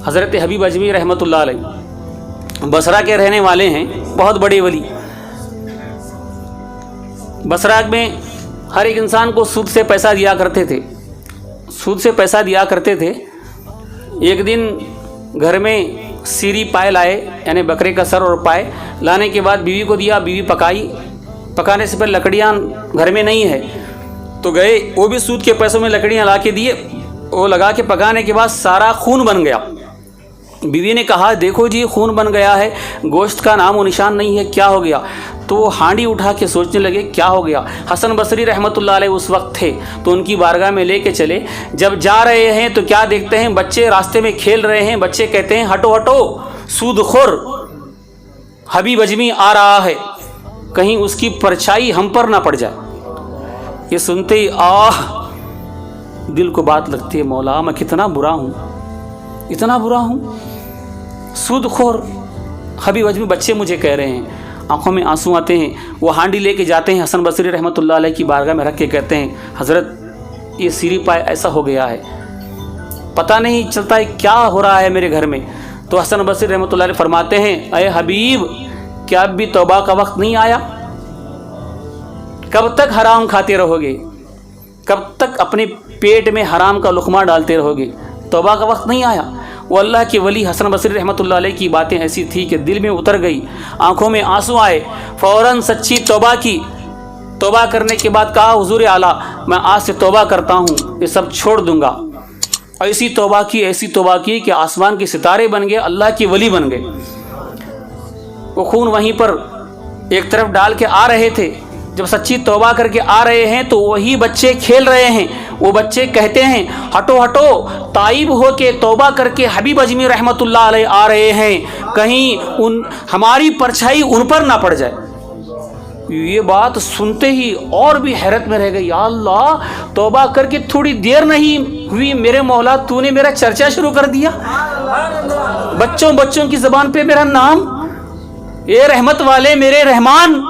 حضرت حبیب اجمی رحمۃ اللہ علیہ بصرہ کے رہنے والے ہیں، بہت بڑے ولی۔ بصرہ میں ہر ایک انسان کو سود سے پیسہ دیا کرتے تھے، سود سے پیسہ دیا کرتے تھے۔ ایک دن گھر میں سیری پائے لائے، یعنی بکرے کا سر اور پائے لانے کے بعد بیوی کو دیا، بیوی پکائی، پکانے سے پہلے لکڑیاں گھر میں نہیں ہے تو گئے، وہ بھی سود کے پیسوں میں لکڑیاں لا کے دیے، وہ لگا کے پکانے کے بعد سارا خون بن گیا۔ بیوی نے کہا دیکھو جی خون بن گیا ہے، گوشت کا نام و نشان نہیں ہے، کیا ہو گیا؟ تو وہ ہانڈی اٹھا کے سوچنے لگے کیا ہو گیا۔ حسن بصری رحمۃ اللہ علیہ اس وقت تھے تو ان کی بارگاہ میں لے کے چلے، جب جا رہے ہیں تو کیا دیکھتے ہیں، بچے راستے میں کھیل رہے ہیں، بچے کہتے ہیں ہٹو ہٹو سود خور حبیب اجمی آ رہا ہے، کہیں اس کی پرچھائی ہم پر نہ پڑ جائے۔ یہ سنتے ہی دل کو بات لگتی ہے، مولا میں کتنا برا ہوں، اتنا برا ہوں، سود خور حبیب اجمی بچے مجھے کہہ رہے ہیں۔ آنکھوں میں آنسو آتے ہیں، وہ ہانڈی لے کے جاتے ہیں حسن بصری رحمۃ اللہ علیہ کی بارگاہ میں رکھ کے کہتے ہیں حضرت یہ سیری پائے ایسا ہو گیا ہے، پتہ نہیں چلتا ہے کیا ہو رہا ہے میرے گھر میں۔ تو حسن بصری رحمۃ اللہ علیہ فرماتے ہیں اے حبیب کیا اب بھی توبہ کا وقت نہیں آیا؟ کب تک حرام کھاتے رہو گے؟ کب تک اپنے پیٹ میں حرام کا لقمہ ڈالتے رہو گے؟ توبہ کا وقت نہیں آیا؟ وہ اللہ کے ولی حسن بصری رحمۃ اللہ علیہ کی باتیں ایسی تھی کہ دل میں اتر گئی، آنکھوں میں آنسو آئے، فوراً سچی توبہ کی۔ توبہ کرنے کے بعد کہا حضور اعلیٰ میں آج سے توبہ کرتا ہوں، یہ سب چھوڑ دوں گا۔ ایسی توبہ کی کہ آسمان کے ستارے بن گئے، اللہ کے ولی بن گئے۔ وہ خون وہیں پر ایک طرف ڈال کے آ رہے تھے، جب سچی توبہ کر کے آ رہے ہیں تو وہی بچے کھیل رہے ہیں، وہ بچے کہتے ہیں ہٹو ہٹو تائب ہو کے توبہ کر کے حبیب اجمی رحمۃ اللہ علیہ آ رہے ہیں، کہیں ہماری پرچھائی ان پر نہ پڑ جائے۔ یہ بات سنتے ہی اور بھی حیرت میں رہ گئی، یا اللہ توبہ کر کے تھوڑی دیر نہیں ہوئی میرے مولا تو نے میرا چرچا شروع کر دیا، بچوں کی زبان پہ میرا نام، اے رحمت والے میرے رحمان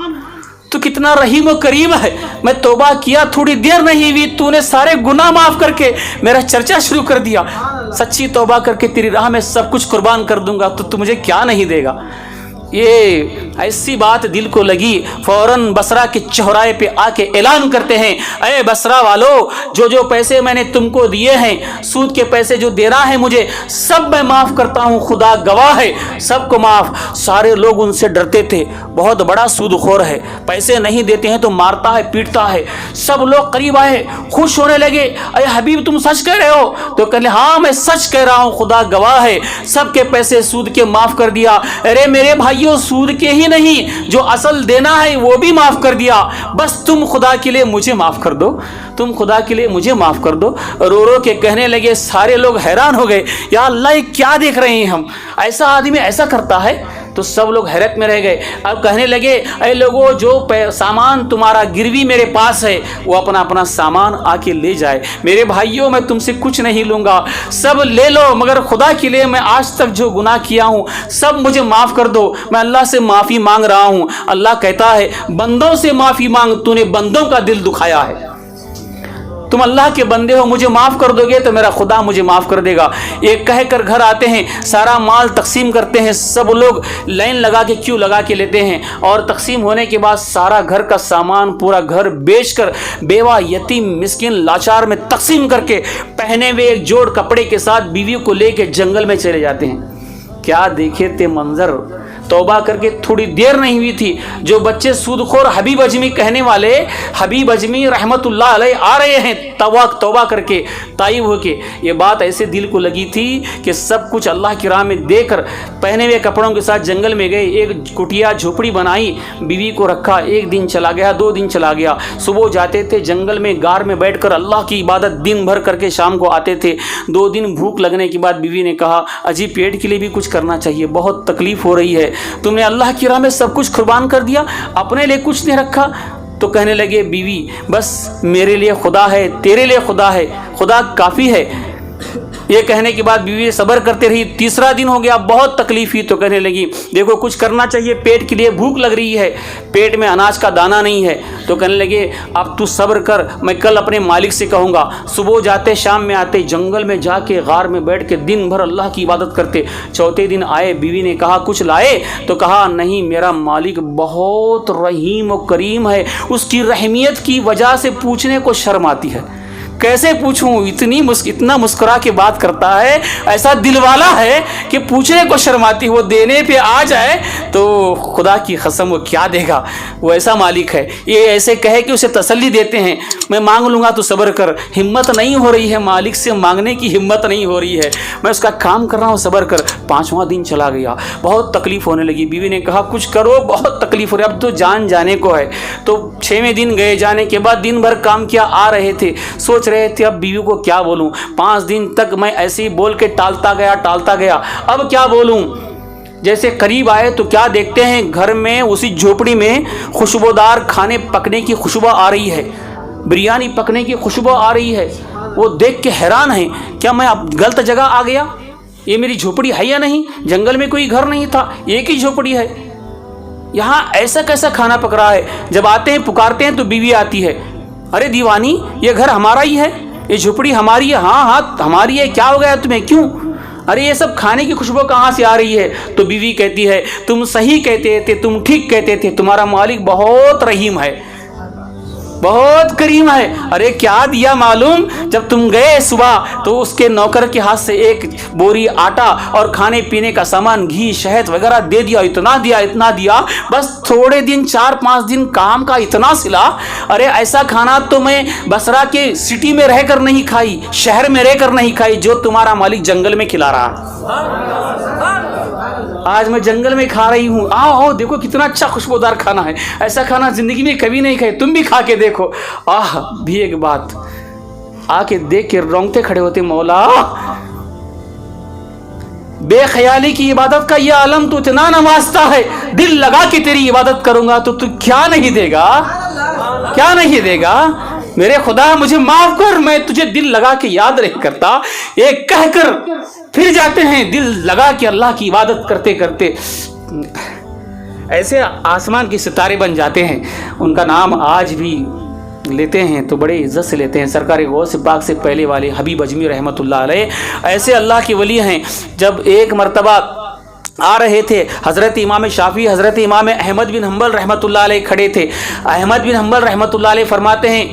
تو کتنا رحیم و کریم ہے، میں توبہ کیا تھوڑی دیر نہیں ہوئی تو نے سارے گناہ معاف کر کے میرا چرچا شروع کر دیا، سچی توبہ کر کے تیری راہ میں سب کچھ قربان کر دوں گا تو مجھے کیا نہیں دے گا۔ یہ ایسی بات دل کو لگی، فوراً بصرہ کے چوراہے پہ آ کے اعلان کرتے ہیں اے بصرہ والو جو پیسے میں نے تم کو دیے ہیں، سود کے پیسے جو دینا ہے مجھے سب میں معاف کرتا ہوں، خدا گواہ ہے سب کو معاف۔ سارے لوگ ان سے ڈرتے تھے، بہت بڑا سود خور ہے، پیسے نہیں دیتے ہیں تو مارتا ہے پیٹتا ہے۔ سب لوگ قریب آئے، خوش ہونے لگے، اے حبیب تم سچ کہہ رہے ہو؟ تو کہنے ہاں میں سچ کہہ رہا ہوں، خدا گواہ ہے سب کے پیسے سود کے معاف کر دیا۔ ارے میرے بھائی سود کے ہی نہیں جو اصل دینا ہے وہ بھی معاف کر دیا، بس تم خدا کے لیے مجھے معاف کر دو، تم خدا کے لیے مجھے معاف کر دو۔ رو رو کے کہنے لگے، سارے لوگ حیران ہو گئے، یا اللہ یہ کیا دیکھ رہے ہیں ہم، ایسا آدمی ایسا کرتا ہے؟ تو سب لوگ حیرت میں رہ گئے۔ اب کہنے لگے اے لوگوں جو سامان تمہارا گروی میرے پاس ہے وہ اپنا اپنا سامان آ کے لے جائے، میرے بھائیوں میں تم سے کچھ نہیں لوں گا، سب لے لو، مگر خدا کے لیے میں آج تک جو گناہ کیا ہوں سب مجھے معاف کر دو، میں اللہ سے معافی مانگ رہا ہوں۔ اللہ کہتا ہے بندوں سے معافی مانگ، تو نے بندوں کا دل دکھایا ہے، تم اللہ کے بندے ہو، مجھے معاف کر دو گے تو میرا خدا مجھے معاف کر دے گا۔ یہ کہہ کر گھر آتے ہیں، سارا مال تقسیم کرتے ہیں، سب لوگ لائن لگا کے کیوں لگا کے لیتے ہیں، اور تقسیم ہونے کے بعد سارا گھر کا سامان پورا گھر بیچ کر بیوہ یتیم مسکین لاچار میں تقسیم کر کے پہنے ہوئے ایک جوڑ کپڑے کے ساتھ بیوی کو لے کے جنگل میں چلے جاتے ہیں۔ کیا دیکھے تھے منظر، توبہ کر کے تھوڑی دیر نہیں ہوئی تھی، جو بچے سود خور حبیب اجمی کہنے والے حبیب اجمی رحمت اللہ علیہ آ رہے ہیں توبہ کر کے تائب ہو کے، یہ بات ایسے دل کو لگی تھی کہ سب کچھ اللہ کی راہ میں دے کر پہنے ہوئے کپڑوں کے ساتھ جنگل میں گئے، ایک کٹیا جھوپڑی بنائی، بیوی کو رکھا، ایک دن چلا گیا، 2 دن چلا گیا، صبح جاتے تھے جنگل میں غار میں بیٹھ کر اللہ کی عبادت دن بھر کر کے شام کو آتے تھے۔ 2 دن بھوک لگنے کے بعد بیوی نے کہا اجی پیٹ کے لیے بھی کچھ کرنا چاہیے، بہت تکلیف ہو رہی ہے، تم نے اللہ کی راہ میں سب کچھ قربان کر دیا، اپنے لیے کچھ نہیں رکھا۔ تو کہنے لگے بیوی بس میرے لیے خدا ہے، تیرے لیے خدا ہے، خدا کافی ہے۔ یہ کہنے کے بعد بیوی صبر کرتے رہی. تیسرا دن ہو گیا, بہت تکلیف ہوئی تو کہنے لگی دیکھو کچھ کرنا چاہیے, پیٹ کے لیے بھوک لگ رہی ہے, پیٹ میں اناج کا دانہ نہیں ہے. تو کہنے لگے اب تو صبر کر, میں کل اپنے مالک سے کہوں گا. صبح جاتے شام میں آتے, جنگل میں جا کے غار میں بیٹھ کے دن بھر اللہ کی عبادت کرتے. چوتھے دن آئے, بیوی نے کہا کچھ لائے؟ تو کہا نہیں, میرا مالک بہت رحیم و کریم ہے, اس کی رحمیت کی وجہ سے پوچھنے کو شرم آتی ہے. کیسے پوچھوں, اتنا مسکرا کے بات کرتا ہے, ایسا دل والا ہے کہ پوچھنے کو شرم آتی ہے. وہ دینے پہ آ جائے تو خدا کی قسم وہ کیا دے گا, وہ ایسا مالک ہے. یہ ایسے کہے کہ اسے تسلی دیتے ہیں, میں مانگ لوں گا تو صبر کر. ہمت نہیں ہو رہی ہے, مالک سے مانگنے کی ہمت نہیں ہو رہی ہے, میں اس کا کام کر رہا ہوں, صبر کر. 5واں دن چلا گیا, بہت تکلیف ہونے لگی. بیوی نے کہا کچھ کرو, بہت تکلیف ہو رہی ہے, اب تو جان جانے کو ہے. تو 6ویں دن گئے, جانے کے بعد دن بھر کام کیا, آ رہے تھے, سوچ رہے تھے اب بیوی کو کیا بولوں. 5 دن تک میں ایسے ہی بول کے ٹالتا گیا. اب کیا بولوں. جیسے قریب آئے تو کیا دیکھتے ہیں, گھر میں اسی جھوپڑی میں خوشبودار کھانے پکنے کی خوشبو آ رہی ہے, بریانی پکنے کی خوشبو آ رہی ہے. وہ دیکھ کے حیران ہیں, کیا میں اب غلط جگہ آ گیا؟ یہ میری جھوپڑی ہے یا نہیں؟ جنگل میں کوئی گھر نہیں تھا, ایک ہی جھوپڑی ہے, یہاں ایسا کیسا کھانا پک رہا ہے؟ جب آتے ہیں پکارتے ہیں تو بیوی آتی ہے, ارے دیوانی یہ گھر ہمارا ہی ہے, یہ جھوپڑی ہماری ہے. ہاں ہماری ہے, کیا ہو گیا تمہیں, کیوں؟ ارے یہ سب کھانے کی خوشبو کہاں سے آ رہی ہے؟ تو بیوی کہتی ہے تم صحیح کہتے تھے, تم ٹھیک کہتے تھے, تمہارا مالک بہت رحیم ہے, بہت کریم ہے. ارے کیا دیا معلوم, جب تم گئے صبح تو اس کے نوکر کے ہاتھ سے 1 بوری آٹا اور کھانے پینے کا سامان, گھی شہد وغیرہ دے دیا. اتنا دیا, بس تھوڑے دن 4-5 دن کام کا اتنا سلا. ارے ایسا کھانا تو میں بصرہ کے سٹی میں رہ کر نہیں کھائی, شہر میں رہ کر نہیں کھائی, جو تمہارا مالک جنگل میں کھلا رہا. آج میں جنگل میں کھا رہی ہوں. آؤ دیکھو کتنا اچھا خوشبودار کھانا ہے, ایسا کھانا زندگی میں کبھی نہیں کھائے, تم بھی کھا کے دیکھو. بھی ایک بات آ کے دیکھ کے رونگٹے کھڑے ہوتے, مولا بے خیالی کی عبادت کا یہ عالم تو اتنا نوازتا ہے, دل لگا کے تیری عبادت کروں گا تو کیا نہیں دے گا, کیا نہیں دے گا. میرے خدا مجھے معاف کر, میں تجھے دل لگا کے یاد نہیں کرتا. ایک کہہ کر پھر جاتے ہیں دل لگا کے اللہ کی عبادت کرتے کرتے, ایسے آسمان کے ستارے بن جاتے ہیں. ان کا نام آج بھی لیتے ہیں تو بڑے عزت سے لیتے ہیں. سرکار غوث پاک سے پہلے والے حبیب اجمی رحمۃ اللہ علیہ ایسے اللہ کے ولی ہیں. جب ایک مرتبہ آ رہے تھے, حضرت امام شافعی, حضرت امام احمد بن حنبل رحمۃ اللہ علیہ کھڑے تھے. احمد بن حنبل رحمۃ اللہ علیہ فرماتے ہیں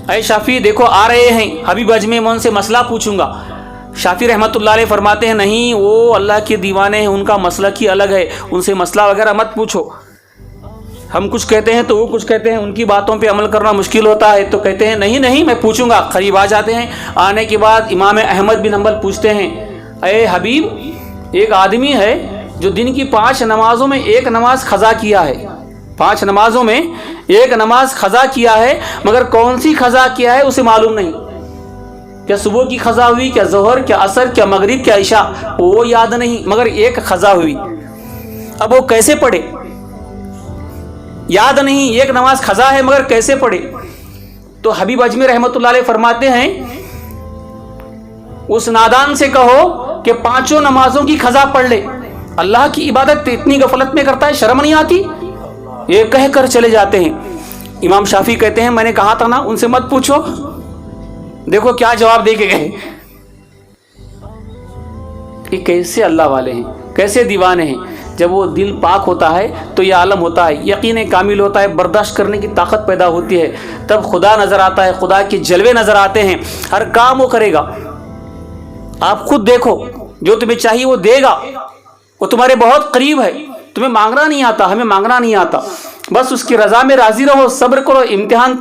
اے شافعی دیکھو آ رہے ہیں حبیب اجمی, میں ان سے مسئلہ پوچھوں گا. شافعی رحمۃ اللہ علیہ فرماتے ہیں نہیں, وہ اللہ کے دیوانے ہیں, ان کا مسلک ہی الگ ہے, ان سے مسئلہ وغیرہ مت پوچھو. ہم کچھ کہتے ہیں تو وہ کچھ کہتے ہیں, ان کی باتوں پہ عمل کرنا مشکل ہوتا ہے. تو کہتے ہیں نہیں میں پوچھوں گا. قریب آ جاتے ہیں, آنے کے بعد امام احمد بن حنبل پوچھتے ہیں اے حبیب, ایک آدمی ہے جو دن کی 5 نمازوں میں 1 نماز قضا کیا ہے, 5 نمازوں میں 1 نماز قضا کیا ہے, مگر کون سی قضا کیا ہے اسے معلوم نہیں. کیا صبح کی قضا ہوئی, کیا ظہر, کیا عصر, کیا مغرب, کیا عشاء, وہ یاد نہیں, مگر 1 قضا ہوئی. اب وہ کیسے پڑھے, یاد نہیں, 1 نماز قضا ہے مگر کیسے پڑھے. تو حبیب اجمی رحمۃ اللہ علیہ فرماتے ہیں اس نادان سے کہو کہ 5 نمازوں کی قضا پڑھ لے, اللہ کی عبادت اتنی غفلت میں کرتا ہے, شرم نہیں آتی. یہ کہہ کر چلے جاتے ہیں. امام شافعی کہتے ہیں میں نے کہا تھا نا ان سے مت پوچھو, دیکھو کیا جواب دے کے گئے. یہ کیسے اللہ والے ہیں, کیسے دیوانے ہیں. جب وہ دل پاک ہوتا ہے تو یہ عالم ہوتا ہے, یقین کامل ہوتا ہے, برداشت کرنے کی طاقت پیدا ہوتی ہے, تب خدا نظر آتا ہے, خدا کے جلوے نظر آتے ہیں, ہر کام وہ کرے گا. آپ خود دیکھو, جو تمہیں چاہیے وہ دے گا, وہ تمہارے بہت قریب ہے. تمہیں مانگنا نہیں آتا, ہمیں مانگنا نہیں آتا, بس اس کی رضا میں راضی رہو, صبر کرو, امتحان تو